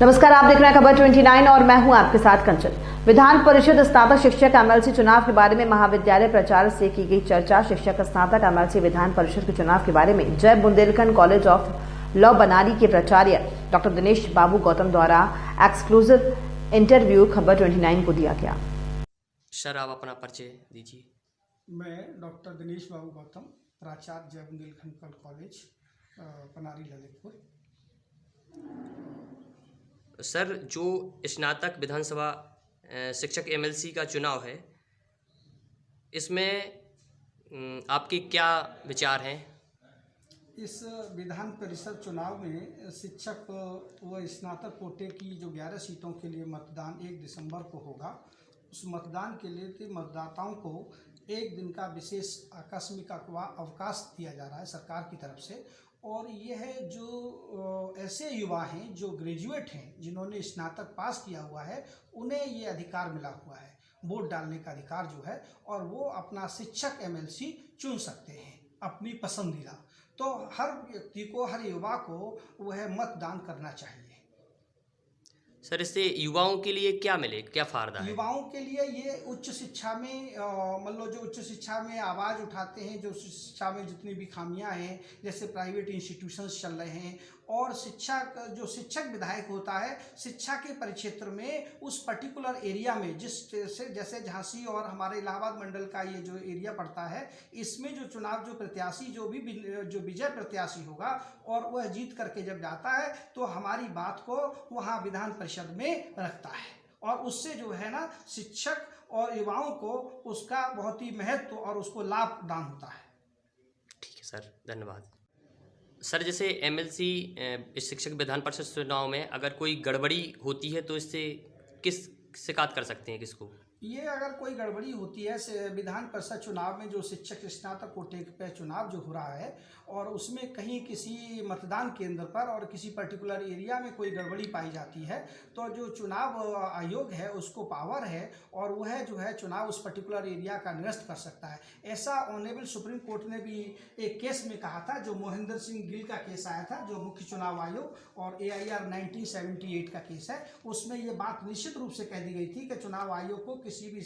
नमस्कार, आप देख रहे हैं खबर 29 और मैं हूं आपके साथ कंचन। विधान परिषद स्नातक शिक्षक एमएलसी चुनाव के बारे में महाविद्यालय प्राचार्य से की गई चर्चा। शिक्षक स्नातक एमएलसी विधान परिषद के चुनाव के बारे में जय बुंदेलखंड कॉलेज ऑफ लॉ बनारी के प्राचार्य डॉक्टर दिनेश बाबू गौतम द्वारा एक्सक्लूसिव इंटरव्यू खबर 29 को दिया गया। सर, आप अपना परिचय दीजिए। मैं डॉक्टर दिनेश बाबू गौतम, प्राचार्य जय बुंदेलखंड कॉलेज बनारी ललितपुर। सर, जो स्नातक विधानसभा शिक्षक एमएलसी का चुनाव है, इसमें आपके क्या विचार हैं? इस विधान परिषद चुनाव में शिक्षक व स्नातक कोटे की जो 11 सीटों के लिए मतदान 1 दिसंबर को होगा, उस मतदान के लिए मतदाताओं को एक दिन का विशेष आकस्मिक अवकाश दिया जा रहा है सरकार की तरफ से। और यह जो ऐसे युवा हैं जो ग्रेजुएट हैं, जिन्होंने स्नातक पास किया हुआ है, उन्हें ये अधिकार मिला हुआ है, वोट डालने का अधिकार जो है, और वो अपना शिक्षक एमएलसी चुन सकते हैं अपनी पसंदीदा। तो हर व्यक्ति को, हर युवा को वह मतदान करना चाहिए। सर, इससे युवाओं के लिए क्या मिले, क्या फायदा है? युवाओं के लिए ये उच्च शिक्षा में मतलब जो उच्च शिक्षा में आवाज़ उठाते हैं, जो शिक्षा में जितनी भी खामियां हैं, जैसे प्राइवेट इंस्टीट्यूशंस चल रहे हैं, और शिक्षा जो शिक्षक विधायक होता है, शिक्षा के परिक्षेत्र में उस पर्टिकुलर एरिया में जैसे झांसी और हमारे इलाहाबाद मंडल का ये जो एरिया पड़ता है, इसमें जो चुनाव जो प्रत्याशी जो विजय प्रत्याशी होगा और वह जीत करके जब जाता है, तो हमारी बात को वहाँ विधान परिषद में रखता है, और उससे जो है ना, शिक्षक और युवाओं को उसका बहुत ही महत्व और उसको लाभ प्रदान होता है। ठीक है सर, धन्यवाद। सर, जैसे एमएलसी शिक्षक विधान परिषद चुनाव में अगर कोई गड़बड़ी होती है तो इससे किस शिकायत कर सकते हैं, किसको? ये अगर कोई गड़बड़ी होती है विधान परिषद चुनाव में, जो शिक्षक स्नातक कोटे पे चुनाव जो हो रहा है, और उसमें कहीं किसी मतदान केंद्र पर और किसी पर्टिकुलर एरिया में कोई गड़बड़ी पाई जाती है, तो जो चुनाव आयोग है उसको पावर है, और वह जो है चुनाव उस पर्टिकुलर एरिया का निरस्त कर सकता है। ऐसा ऑनरेबल सुप्रीम कोर्ट ने भी एक केस में कहा था, जो मोहिंदर सिंह गिल का केस आया था, जो मुख्य चुनाव आयोग और AIR 1978 का केस है। उसमें ये बात निश्चित रूप से कह दी गई थी कि चुनाव आयोग को किसी भी